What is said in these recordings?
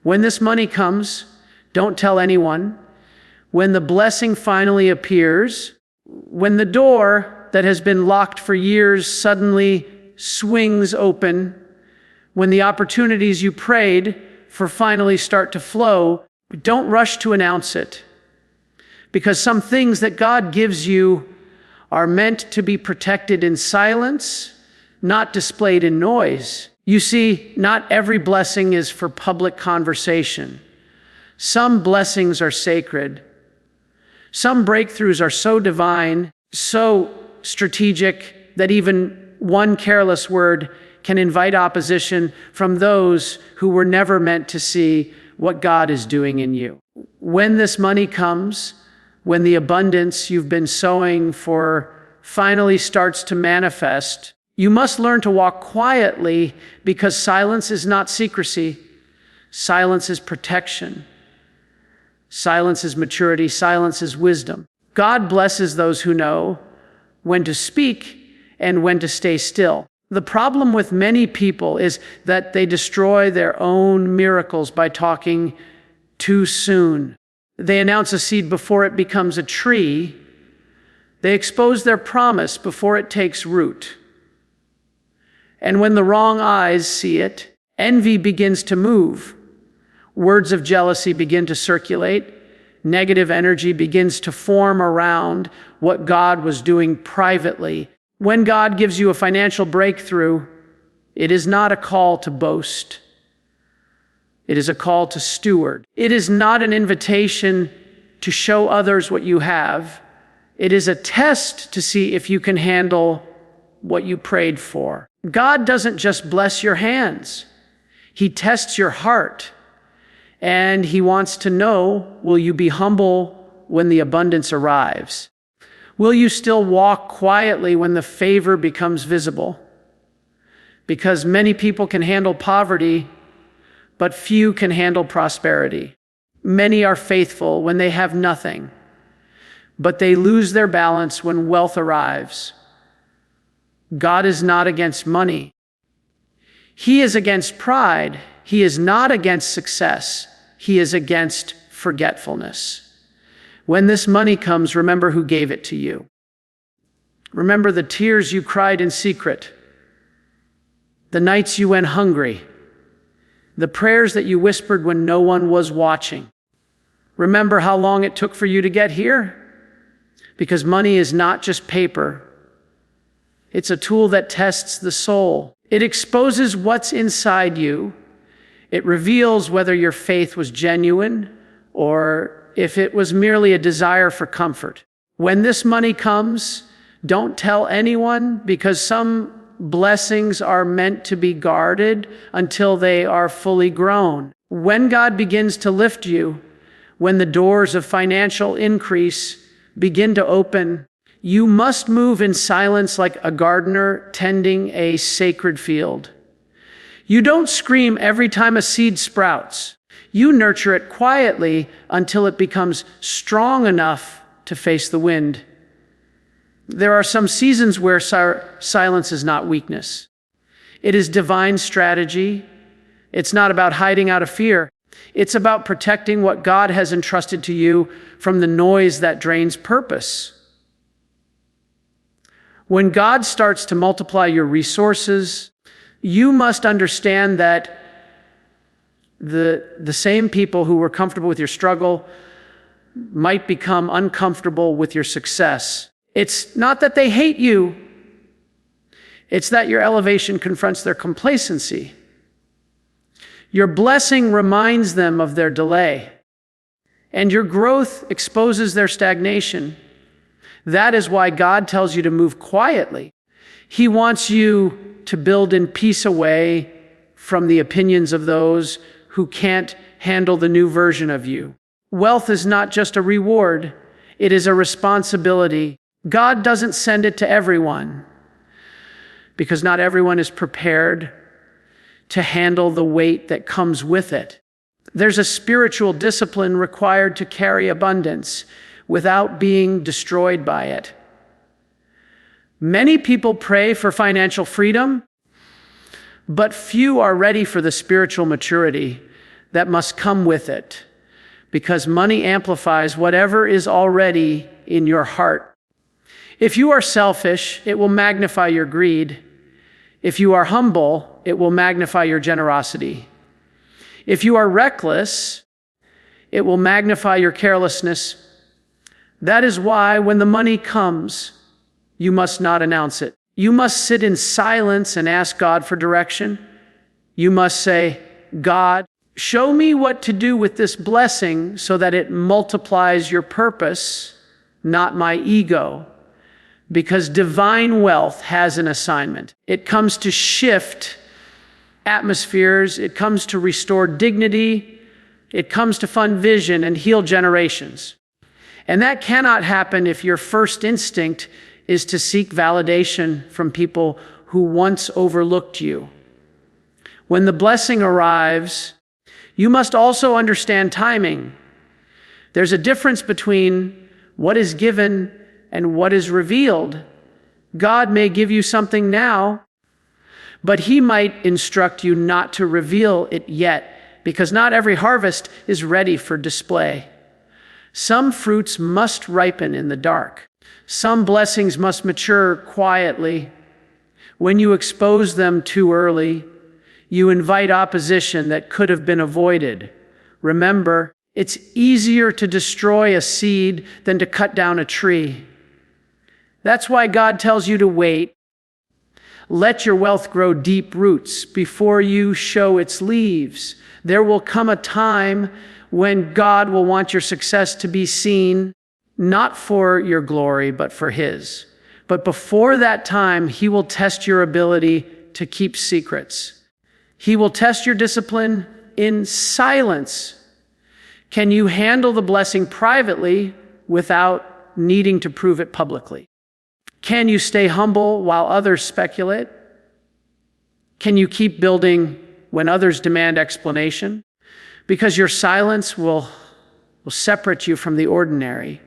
When this money comes, don't tell anyone. When the blessing finally appears, when the door that has been locked for years suddenly swings open, when the opportunities you prayed for finally start to flow, don't rush to announce it. Because some things that God gives you are meant to be protected in silence, not displayed in noise. You see, not every blessing is for public conversation. Some blessings are sacred. Some breakthroughs are so divine, so strategic, that even one careless word can invite opposition from those who were never meant to see what God is doing in you. When this money comes, when the abundance you've been sowing for finally starts to manifest, you must learn to walk quietly, because silence is not secrecy. Silence is protection. Silence is maturity. Silence is wisdom. God blesses those who know when to speak and when to stay still. The problem with many people is that they destroy their own miracles by talking too soon. They announce a seed before it becomes a tree. They expose their promise before it takes root. And when the wrong eyes see it, envy begins to move. Words of jealousy begin to circulate. Negative energy begins to form around what God was doing privately. When God gives you a financial breakthrough, it is not a call to boast. It is a call to steward. It is not an invitation to show others what you have. It is a test to see if you can handle what you prayed for. God doesn't just bless your hands. He tests your heart. And He wants to know, will you be humble when the abundance arrives? Will you still walk quietly when the favor becomes visible? Because many people can handle poverty, but few can handle prosperity. Many are faithful when they have nothing, but they lose their balance when wealth arrives. God is not against money. He is against pride. He is not against success. He is against forgetfulness. When this money comes, remember who gave it to you. Remember the tears you cried in secret, the nights you went hungry, the prayers that you whispered when no one was watching. Remember how long it took for you to get here? Because money is not just paper. It's a tool that tests the soul. It exposes what's inside you. It reveals whether your faith was genuine or if it was merely a desire for comfort. When this money comes, don't tell anyone, because some blessings are meant to be guarded until they are fully grown. When God begins to lift you, when the doors of financial increase begin to open, you must move in silence like a gardener tending a sacred field. You don't scream every time a seed sprouts. You nurture it quietly until it becomes strong enough to face the wind. There are some seasons where silence is not weakness. It is divine strategy. It's not about hiding out of fear. It's about protecting what God has entrusted to you from the noise that drains purpose. When God starts to multiply your resources, you must understand that the same people who were comfortable with your struggle might become uncomfortable with your success. It's not that they hate you. It's that your elevation confronts their complacency. Your blessing reminds them of their delay, and your growth exposes their stagnation. That is why God tells you to move quietly. He wants you to build in peace away from the opinions of those who can't handle the new version of you. Wealth is not just a reward, it is a responsibility. God doesn't send it to everyone because not everyone is prepared to handle the weight that comes with it. There's a spiritual discipline required to carry abundance without being destroyed by it. Many people pray for financial freedom, but few are ready for the spiritual maturity that must come with it, because money amplifies whatever is already in your heart. If you are selfish, it will magnify your greed. If you are humble, it will magnify your generosity. If you are reckless, it will magnify your carelessness. That is why when the money comes, you must not announce it. You must sit in silence and ask God for direction. You must say, God, show me what to do with this blessing so that it multiplies your purpose, not my ego. Because divine wealth has an assignment. It comes to shift atmospheres. It comes to restore dignity. It comes to fund vision and heal generations. And that cannot happen if your first instinct is to seek validation from people who once overlooked you. When the blessing arrives, you must also understand timing. There's a difference between what is given and what is revealed. God may give you something now, but He might instruct you not to reveal it yet, because not every harvest is ready for display. Some fruits must ripen in the dark. Some blessings must mature quietly. When you expose them too early, you invite opposition that could have been avoided. Remember, it's easier to destroy a seed than to cut down a tree. That's why God tells you to wait. Let your wealth grow deep roots before you show its leaves. There will come a time when God will want your success to be seen, not for your glory, but for His. But before that time, He will test your ability to keep secrets. He will test your discipline in silence. Can you handle the blessing privately without needing to prove it publicly? Can you stay humble while others speculate? Can you keep building when others demand explanation? Because your silence will separate you from the ordinary.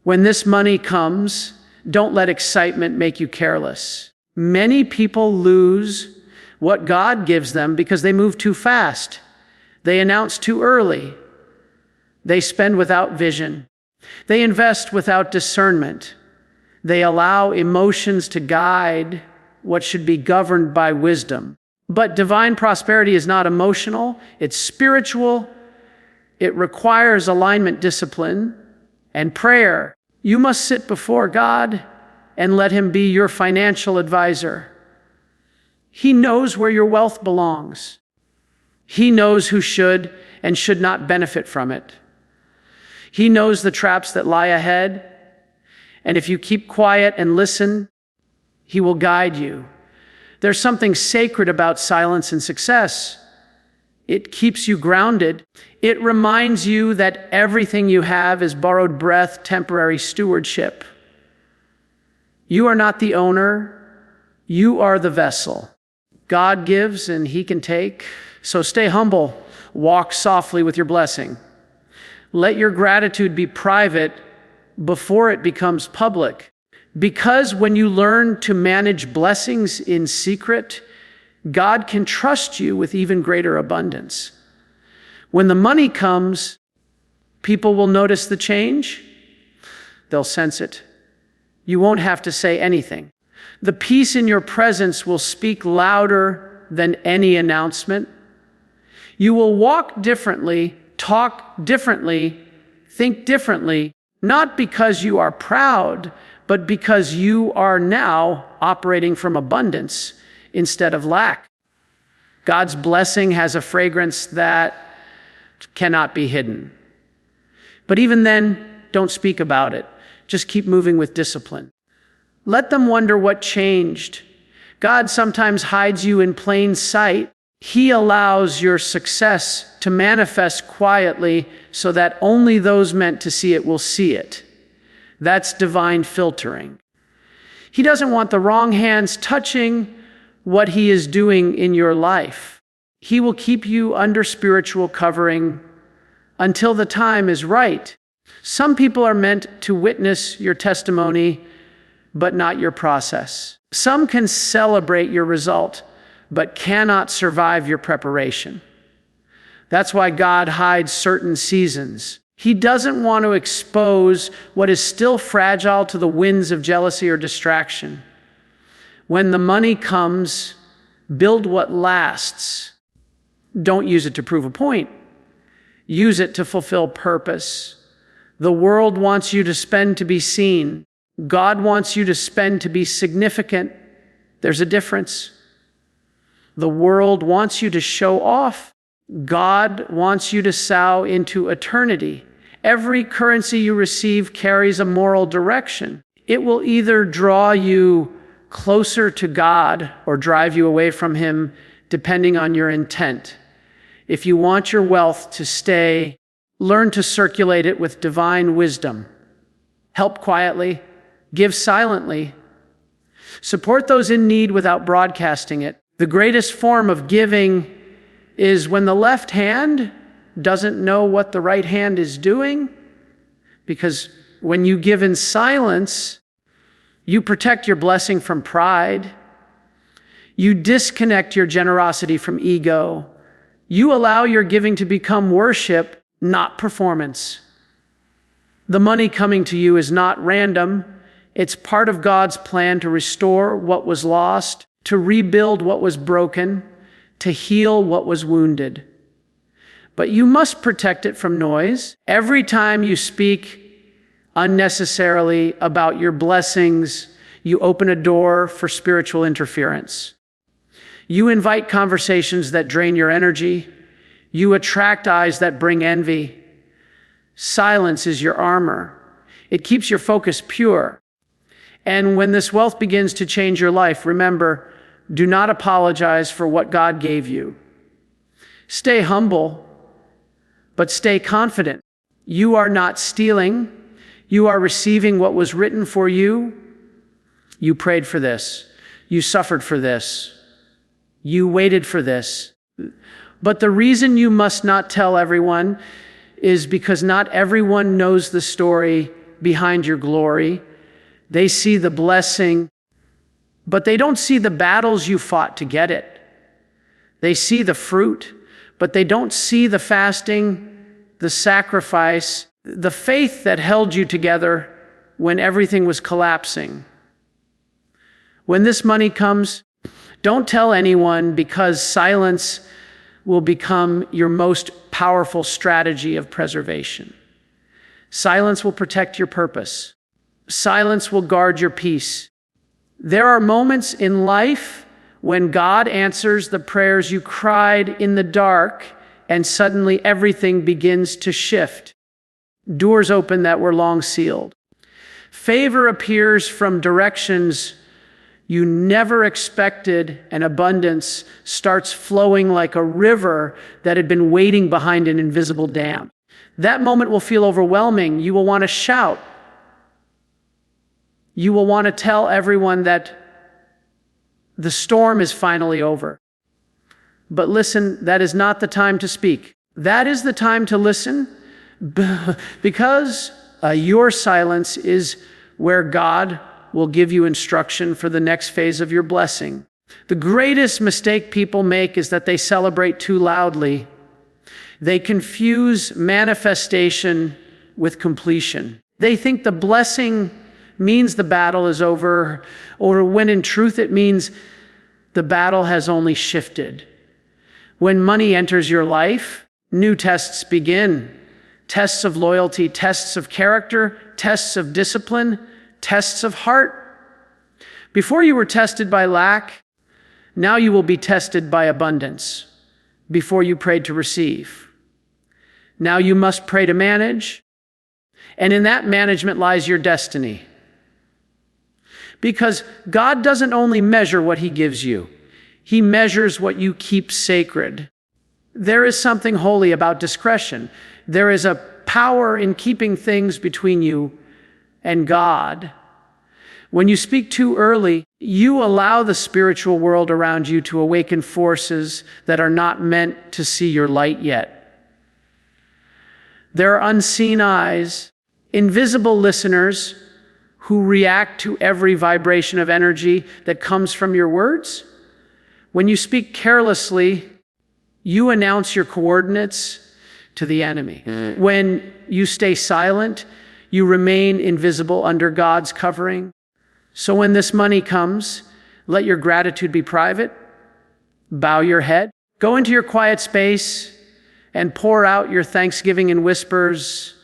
When this money comes, don't let excitement make you careless. Many people lose what God gives them because they move too fast. They announce too early. They spend without vision. They invest without discernment. They allow emotions to guide what should be governed by wisdom. But divine prosperity is not emotional, it's spiritual. It requires alignment, discipline, and prayer. You must sit before God and let Him be your financial advisor. He knows where your wealth belongs. He knows who should and should not benefit from it. He knows the traps that lie ahead. And if you keep quiet and listen, He will guide you. There's something sacred about silence and success. It keeps you grounded. It reminds you that everything you have is borrowed breath, temporary stewardship. You are not the owner. You are the vessel. God gives and He can take. So stay humble. Walk softly with your blessing. Let your gratitude be private before it becomes public. Because when you learn to manage blessings in secret, God can trust you with even greater abundance. When the money comes, people will notice the change. They'll sense it. You won't have to say anything. The peace in your presence will speak louder than any announcement. You will walk differently, talk differently, think differently, not because you are proud, but because you are now operating from abundance instead of lack. God's blessing has a fragrance that cannot be hidden. But even then, don't speak about it. Just keep moving with discipline. Let them wonder what changed. God sometimes hides you in plain sight. He allows your success to manifest quietly so that only those meant to see it will see it. That's divine filtering. He doesn't want the wrong hands touching what He is doing in your life. He will keep you under spiritual covering until the time is right. Some people are meant to witness your testimony, but not your process. Some can celebrate your result, but cannot survive your preparation. That's why God hides certain seasons. He doesn't want to expose what is still fragile to the winds of jealousy or distraction. When the money comes, build what lasts. Don't use it to prove a point. Use it to fulfill purpose. The world wants you to spend to be seen. God wants you to spend to be significant. There's a difference. The world wants you to show off. God wants you to sow into eternity. Every currency you receive carries a moral direction. It will either draw you closer to God or drive you away from Him, depending on your intent. If you want your wealth to stay, learn to circulate it with divine wisdom. Help quietly, give silently. Support those in need without broadcasting it. The greatest form of giving is when the left hand doesn't know what the right hand is doing, because when you give in silence, you protect your blessing from pride. You disconnect your generosity from ego. You allow your giving to become worship, not performance. The money coming to you is not random. It's part of God's plan to restore what was lost, to rebuild what was broken, to heal what was wounded. But you must protect it from noise. Every time you speak unnecessarily about your blessings, you open a door for spiritual interference. You invite conversations that drain your energy. You attract eyes that bring envy. Silence is your armor. It keeps your focus pure. And when this wealth begins to change your life, remember, do not apologize for what God gave you. Stay humble, but stay confident. You are not stealing. You are receiving what was written for you. You prayed for this. You suffered for this. You waited for this. But the reason you must not tell everyone is because not everyone knows the story behind your glory. They see the blessing, but they don't see the battles you fought to get it. They see the fruit, but they don't see the fasting, the sacrifice, the faith that held you together when everything was collapsing. When this money comes, don't tell anyone, because silence will become your most powerful strategy of preservation. Silence will protect your purpose. Silence will guard your peace. There are moments in life when God answers the prayers you cried in the dark, and suddenly everything begins to shift. Doors open that were long sealed. Favor appears from directions you never expected, and abundance starts flowing like a river that had been waiting behind an invisible dam. That moment will feel overwhelming. You will want to shout. You will want to tell everyone that the storm is finally over. But listen, that is not the time to speak. That is the time to listen, because your silence is where God will give you instruction for the next phase of your blessing. The greatest mistake people make is that they celebrate too loudly. They confuse manifestation with completion. They think the blessing means the battle is over, or when in truth it means the battle has only shifted. When money enters your life, new tests begin. Tests of loyalty, tests of character, tests of discipline, tests of heart. Before you were tested by lack, now you will be tested by abundance. Before you prayed to receive, now you must pray to manage, and in that management lies your destiny. Because God doesn't only measure what He gives you, He measures what you keep sacred. There is something holy about discretion. There is a power in keeping things between you and God. When you speak too early, you allow the spiritual world around you to awaken forces that are not meant to see your light yet. There are unseen eyes, invisible listeners who react to every vibration of energy that comes from your words. When you speak carelessly, You announce your coordinates to the enemy. When you stay silent, you remain invisible under God's covering. So when this money comes, let your gratitude be private. Bow your head. Go into your quiet space and pour out your thanksgiving in whispers,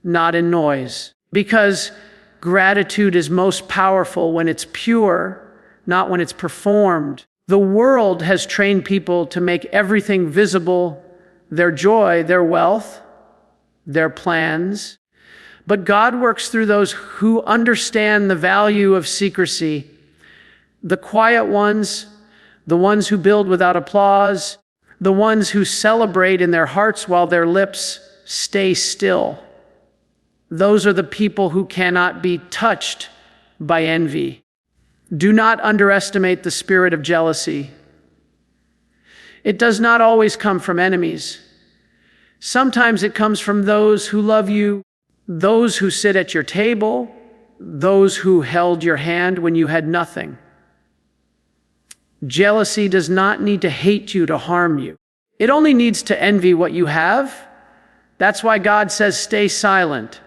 not in noise. Because gratitude is most powerful when it's pure, not when it's performed. The world has trained people to make everything visible, their joy, their wealth, their plans. But God works through those who understand the value of secrecy. The quiet ones, the ones who build without applause, the ones who celebrate in their hearts while their lips stay still. Those are the people who cannot be touched by envy. Do not underestimate the spirit of jealousy. It does not always come from enemies. Sometimes it comes from those who love you, those who sit at your table, those who held your hand when you had nothing. Jealousy does not need to hate you to harm you. It only needs to envy what you have. That's why God says, stay silent.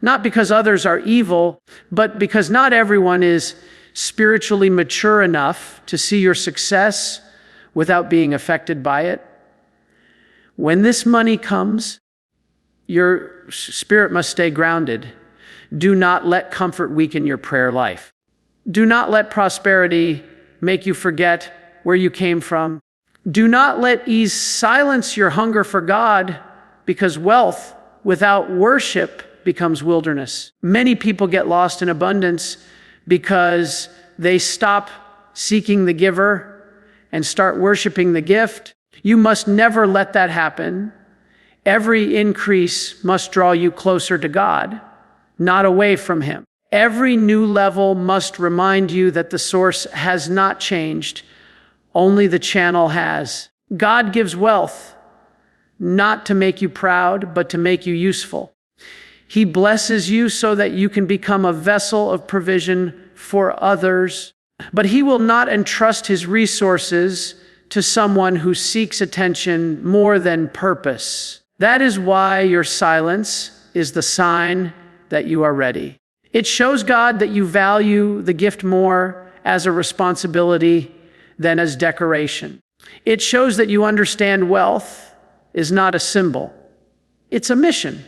Not because others are evil, but because not everyone is spiritually mature enough to see your success without being affected by it. When this money comes, your spirit must stay grounded. Do not let comfort weaken your prayer life. Do not let prosperity make you forget where you came from. Do not let ease silence your hunger for God, because wealth without worship becomes wilderness. Many people get lost in abundance because they stop seeking the giver and start worshiping the gift. You must never let that happen. Every increase must draw you closer to God, not away from Him. Every new level must remind you that the source has not changed, only the channel has. God gives wealth, not to make you proud, but to make you useful. He blesses you so that you can become a vessel of provision for others, but He will not entrust His resources to someone who seeks attention more than purpose. That is why your silence is the sign that you are ready. It shows God that you value the gift more as a responsibility than as decoration. It shows that you understand wealth is not a symbol, it's a mission.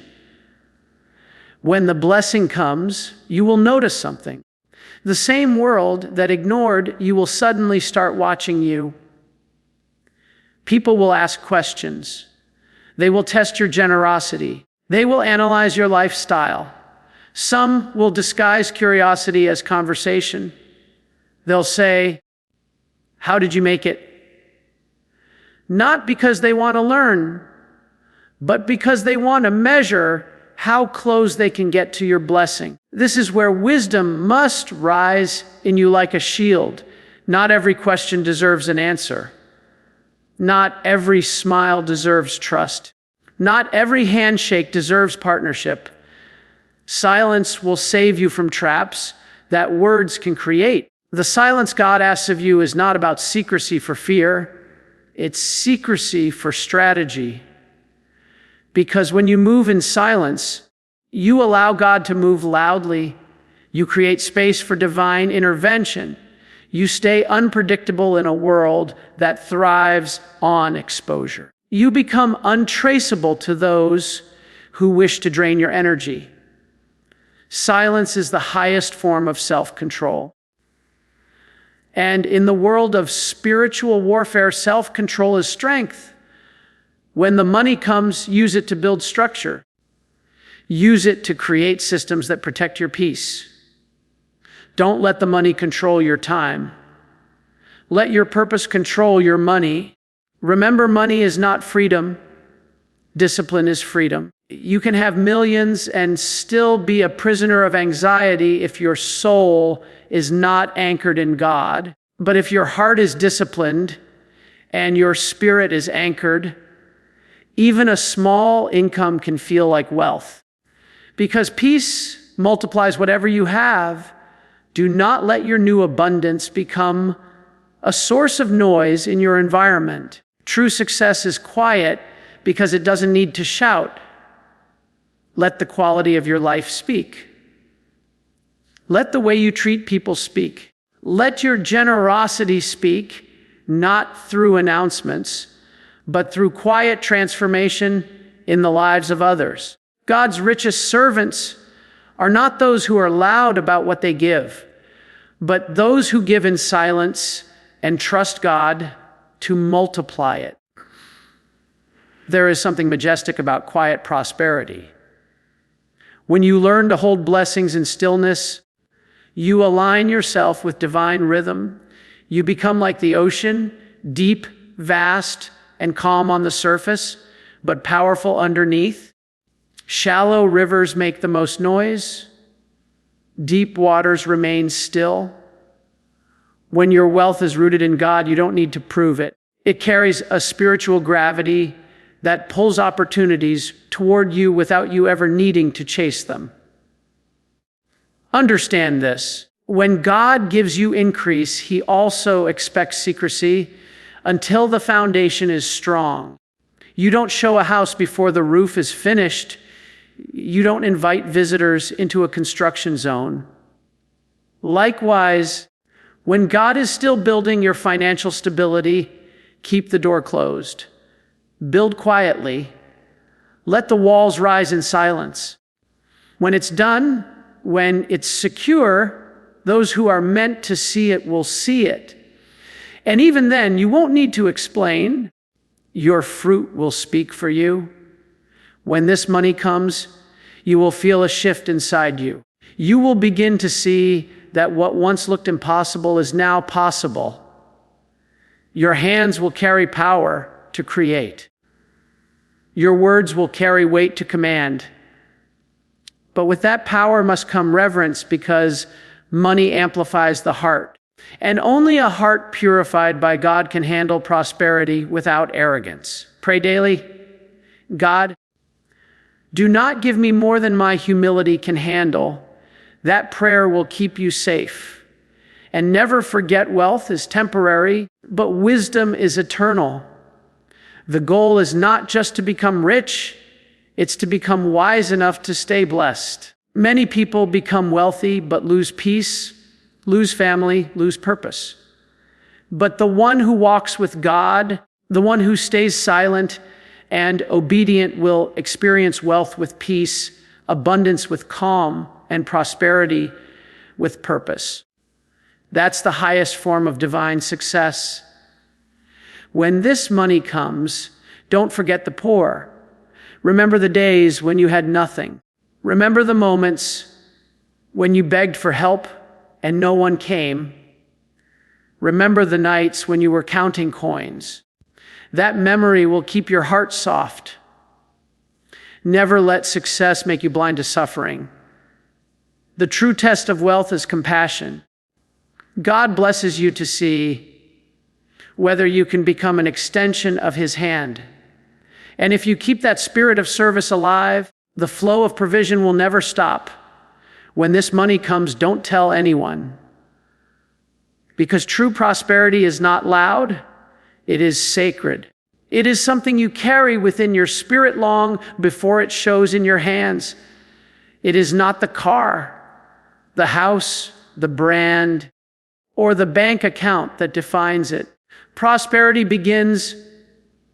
When the blessing comes, you will notice something. The same world that ignored you will suddenly start watching you. People will ask questions. They will test your generosity. They will analyze your lifestyle. Some will disguise curiosity as conversation. They'll say, "How did you make it?" Not because they want to learn, but because they want to measure how close they can get to your blessing. This is where wisdom must rise in you like a shield. Not every question deserves an answer. Not every smile deserves trust. Not every handshake deserves partnership. Silence will save you from traps that words can create. The silence God asks of you is not about secrecy for fear. It's secrecy for strategy. Because when you move in silence, you allow God to move loudly. You create space for divine intervention. You stay unpredictable in a world that thrives on exposure. You become untraceable to those who wish to drain your energy. Silence is the highest form of self-control. And in the world of spiritual warfare, self-control is strength. When the money comes, use it to build structure. Use it to create systems that protect your peace. Don't let the money control your time. Let your purpose control your money. Remember, money is not freedom. Discipline is freedom. You can have millions and still be a prisoner of anxiety if your soul is not anchored in God. But if your heart is disciplined and your spirit is anchored, even a small income can feel like wealth. Because peace multiplies whatever you have. Do not let your new abundance become a source of noise in your environment. True success is quiet because it doesn't need to shout. Let the quality of your life speak. Let the way you treat people speak. Let your generosity speak, not through announcements, but through quiet transformation in the lives of others. God's richest servants are not those who are loud about what they give, but those who give in silence and trust God to multiply it. There is something majestic about quiet prosperity. When you learn to hold blessings in stillness, you align yourself with divine rhythm. You become like the ocean, deep, vast, and calm on the surface, but powerful underneath. Shallow rivers make the most noise. Deep waters remain still. When your wealth is rooted in God, you don't need to prove it. It carries a spiritual gravity that pulls opportunities toward you without you ever needing to chase them. Understand this. When God gives you increase, He also expects secrecy until the foundation is strong. You don't show a house before the roof is finished. You don't invite visitors into a construction zone. Likewise, when God is still building your financial stability, keep the door closed. Build quietly. Let the walls rise in silence. When it's done, when it's secure, those who are meant to see it will see it. And even then, you won't need to explain. Your fruit will speak for you. When this money comes, you will feel a shift inside you. You will begin to see that what once looked impossible is now possible. Your hands will carry power to create. Your words will carry weight to command. But with that power must come reverence, because money amplifies the heart. And only a heart purified by God can handle prosperity without arrogance. Pray daily, God, do not give me more than my humility can handle. That prayer will keep you safe. And never forget, wealth is temporary, but wisdom is eternal. The goal is not just to become rich, it's to become wise enough to stay blessed. Many people become wealthy but lose peace, lose family, lose purpose. But the one who walks with God, the one who stays silent and obedient, will experience wealth with peace, abundance with calm, and prosperity with purpose. That's the highest form of divine success. When this money comes, don't forget the poor. Remember the days when you had nothing. Remember the moments when you begged for help and no one came. Remember the nights when you were counting coins. That memory will keep your heart soft. Never let success make you blind to suffering. The true test of wealth is compassion. God blesses you to see whether you can become an extension of His hand. And if you keep that spirit of service alive, the flow of provision will never stop. When this money comes, don't tell anyone. Because true prosperity is not loud, it is sacred. It is something you carry within your spirit long before it shows in your hands. It is not the car, the house, the brand, or the bank account that defines it. Prosperity begins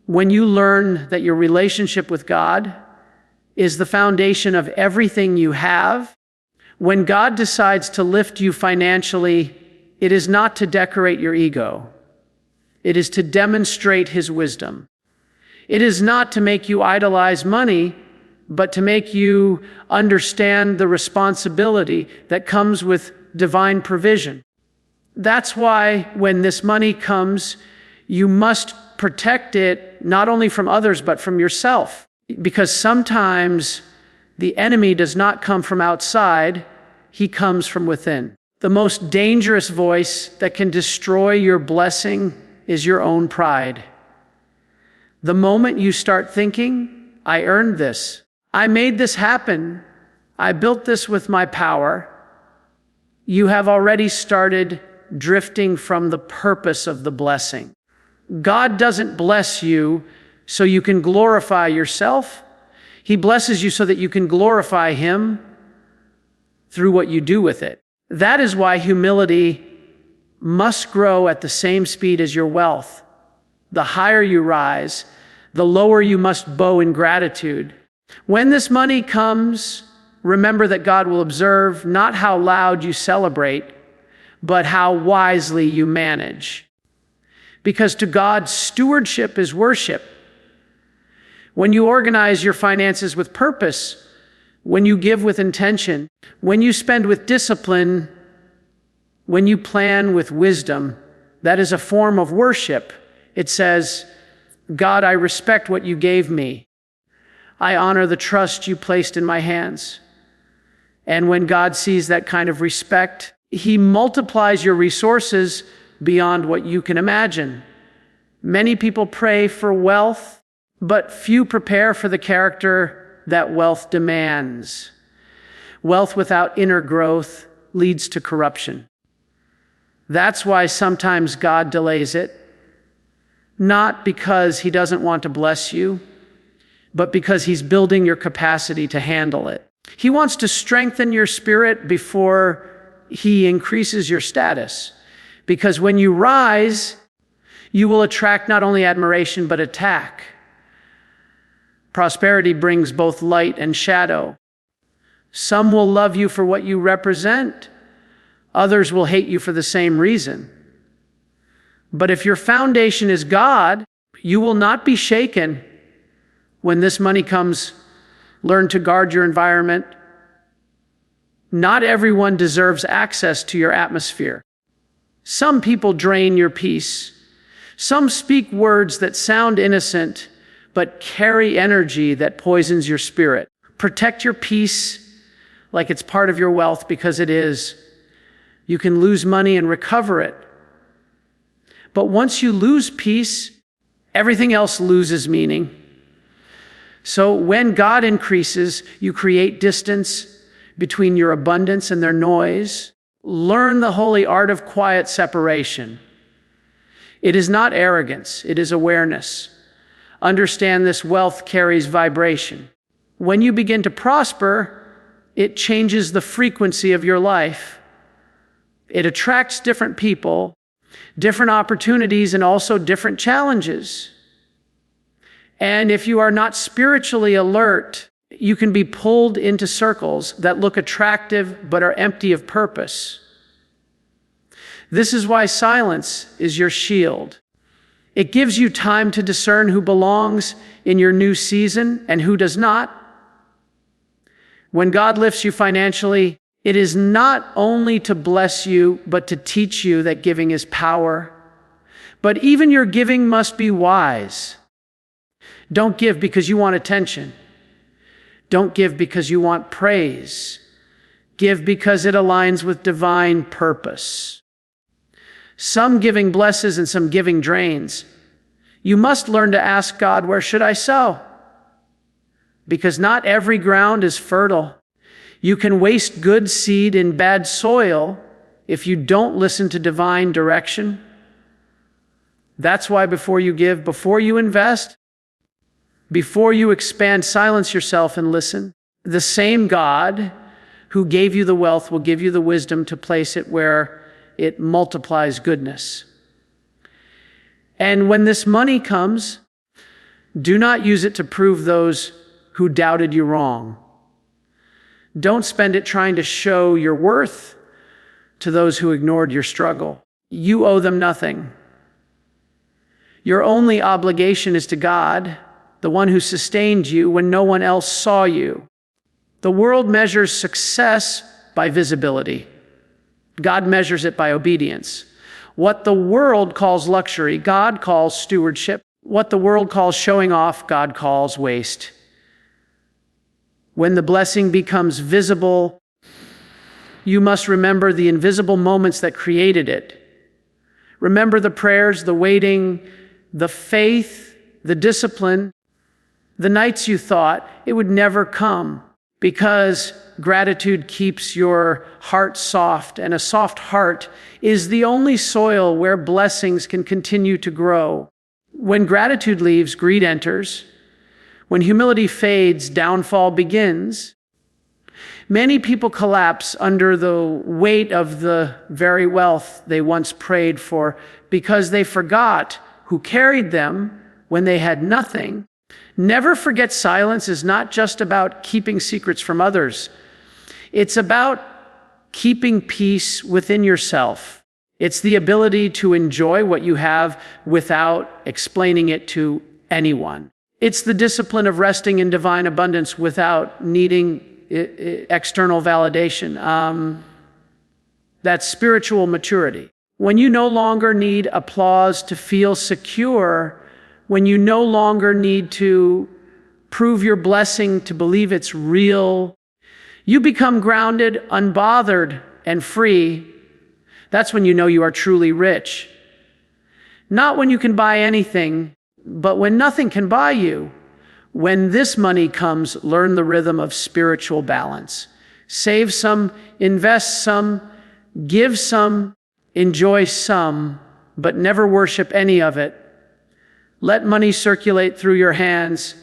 when you learn that your relationship with God is the foundation of everything you have. When God decides to lift you financially, it is not to decorate your ego. It is to demonstrate His wisdom. It is not to make you idolize money, but to make you understand the responsibility that comes with divine provision. That's why when this money comes, you must protect it not only from others, but from yourself. Because sometimes the enemy does not come from outside, he comes from within. The most dangerous voice that can destroy your blessing is your own pride. The moment you start thinking, I earned this, I made this happen, I built this with my power, you have already started drifting from the purpose of the blessing. God doesn't bless you so you can glorify yourself. He blesses you so that you can glorify Him through what you do with it. That is why humility must grow at the same speed as your wealth. The higher you rise, the lower you must bow in gratitude. When this money comes, remember that God will observe not how loud you celebrate, but how wisely you manage. Because to God, stewardship is worship. When you organize your finances with purpose, when you give with intention, when you spend with discipline, when you plan with wisdom, that is a form of worship. It says, God, I respect what you gave me. I honor the trust you placed in my hands. And when God sees that kind of respect, He multiplies your resources beyond what you can imagine. Many people pray for wealth, but few prepare for the character that wealth demands. Wealth without inner growth leads to corruption. That's why sometimes God delays it, not because He doesn't want to bless you, but because He's building your capacity to handle it. He wants to strengthen your spirit before He increases your status. Because when you rise, you will attract not only admiration, but attack. Prosperity brings both light and shadow. Some will love you for what you represent. Others will hate you for the same reason. But if your foundation is God, you will not be shaken when this money comes. Learn to guard your environment. Not everyone deserves access to your atmosphere. Some people drain your peace. Some speak words that sound innocent, but carry energy that poisons your spirit. Protect your peace like it's part of your wealth, because it is. You can lose money and recover it. But once you lose peace, everything else loses meaning. So when God increases, you create distance between your abundance and their noise. Learn the holy art of quiet separation. It is not arrogance, it is awareness. Understand this wealth carries vibration. When you begin to prosper, it changes the frequency of your life. It attracts different people, different opportunities, and also different challenges. And if you are not spiritually alert, you can be pulled into circles that look attractive but are empty of purpose. This is why silence is your shield. It gives you time to discern who belongs in your new season and who does not. When God lifts you financially, it is not only to bless you, but to teach you that giving is power. But even your giving must be wise. Don't give because you want attention. Don't give because you want praise. Give because it aligns with divine purpose. Some giving blesses and some giving drains. You must learn to ask God, where should I sow? Because not every ground is fertile. You can waste good seed in bad soil if you don't listen to divine direction. That's why before you give, before you invest, before you expand, silence yourself and listen. The same God who gave you the wealth will give you the wisdom to place it where it multiplies goodness. And when this money comes, do not use it to prove those who doubted you wrong. Don't spend it trying to show your worth to those who ignored your struggle. You owe them nothing. Your only obligation is to God, the one who sustained you when no one else saw you. The world measures success by visibility. God measures it by obedience. What the world calls luxury, God calls stewardship. What the world calls showing off, God calls waste. When the blessing becomes visible, you must remember the invisible moments that created it. Remember the prayers, the waiting, the faith, the discipline, the nights you thought it would never come, because gratitude keeps your heart soft, and a soft heart is the only soil where blessings can continue to grow. When gratitude leaves, greed enters. When humility fades, downfall begins. Many people collapse under the weight of the very wealth they once prayed for because they forgot who carried them when they had nothing. Never forget, silence is not just about keeping secrets from others. It's about keeping peace within yourself. It's the ability to enjoy what you have without explaining it to anyone. It's the discipline of resting in divine abundance without needing external validation. That's spiritual maturity. When you no longer need applause to feel secure, when you no longer need to prove your blessing to believe it's real, you become grounded, unbothered, and free. That's when you know you are truly rich. Not when you can buy anything, but when nothing can buy you. When this money comes, learn the rhythm of spiritual balance. Save some, invest some, give some, enjoy some, but never worship any of it. Let money circulate through your hands,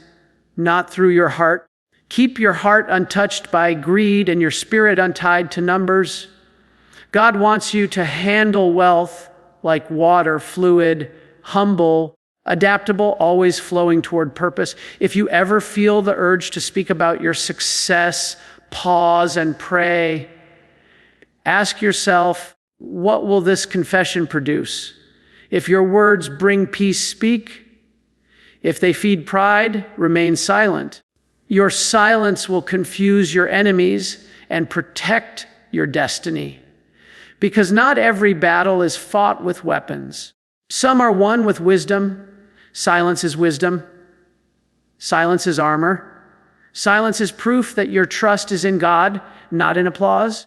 not through your heart. Keep your heart untouched by greed and your spirit untied to numbers. God wants you to handle wealth like water, fluid, humble, adaptable, always flowing toward purpose. If you ever feel the urge to speak about your success, pause and pray. Ask yourself, what will this confession produce? If your words bring peace, speak. If they feed pride, remain silent. Your silence will confuse your enemies and protect your destiny. Because not every battle is fought with weapons. Some are won with wisdom. Silence is wisdom. Silence is armor. Silence is proof that your trust is in God, not in applause.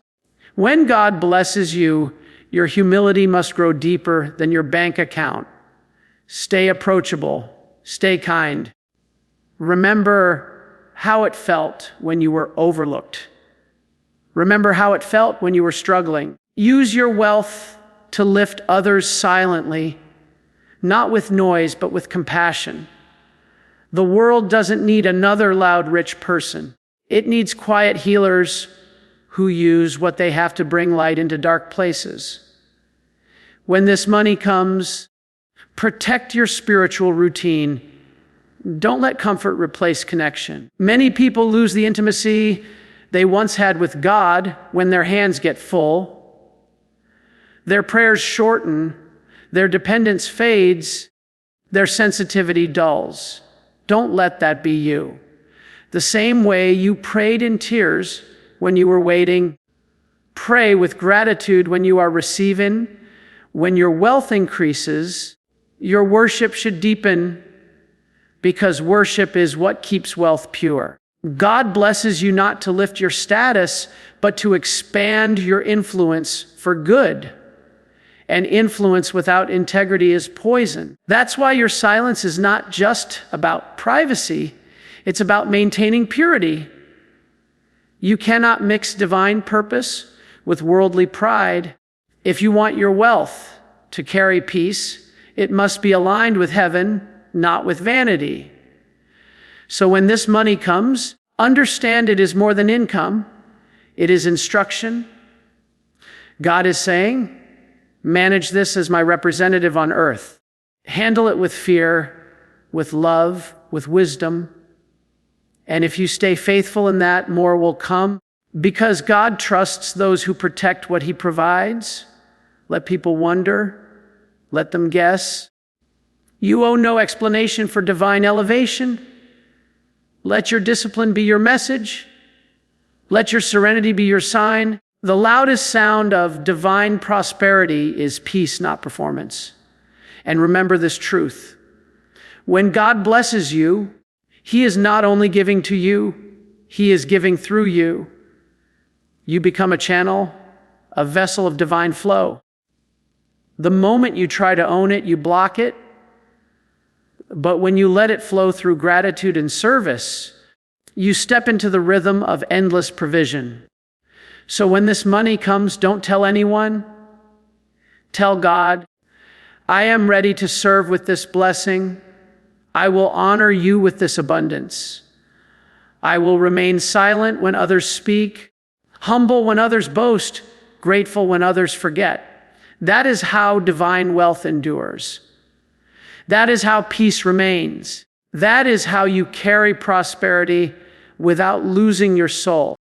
When God blesses you, your humility must grow deeper than your bank account. Stay approachable. Stay kind. Remember how it felt when you were overlooked. Remember how it felt when you were struggling. Use your wealth to lift others silently, not with noise, but with compassion. The world doesn't need another loud, rich person. It needs quiet healers who use what they have to bring light into dark places. When this money comes, protect your spiritual routine. Don't let comfort replace connection. Many people lose the intimacy they once had with God when their hands get full. Their prayers shorten, their dependence fades, their sensitivity dulls. Don't let that be you. The same way you prayed in tears when you were waiting, pray with gratitude when you are receiving. When your wealth increases, your worship should deepen, because worship is what keeps wealth pure. God blesses you not to lift your status, but to expand your influence for good. And influence without integrity is poison. That's why your silence is not just about privacy, it's about maintaining purity. You cannot mix divine purpose with worldly pride. If you want your wealth to carry peace, it must be aligned with heaven, not with vanity. So when this money comes, understand it is more than income. It is instruction. God is saying, manage this as my representative on earth. Handle it with fear, with love, with wisdom. And if you stay faithful in that, more will come. Because God trusts those who protect what He provides. Let people wonder. Let them guess. You owe no explanation for divine elevation. Let your discipline be your message. Let your serenity be your sign. The loudest sound of divine prosperity is peace, not performance. And remember this truth. When God blesses you, He is not only giving to you, He is giving through you. You become a channel, a vessel of divine flow. The moment you try to own it, you block it. But when you let it flow through gratitude and service, you step into the rhythm of endless provision. So when this money comes, don't tell anyone. Tell God, I am ready to serve with this blessing. I will honor you with this abundance. I will remain silent when others speak, humble when others boast, grateful when others forget. That is how divine wealth endures. That is how peace remains. That is how you carry prosperity without losing your soul.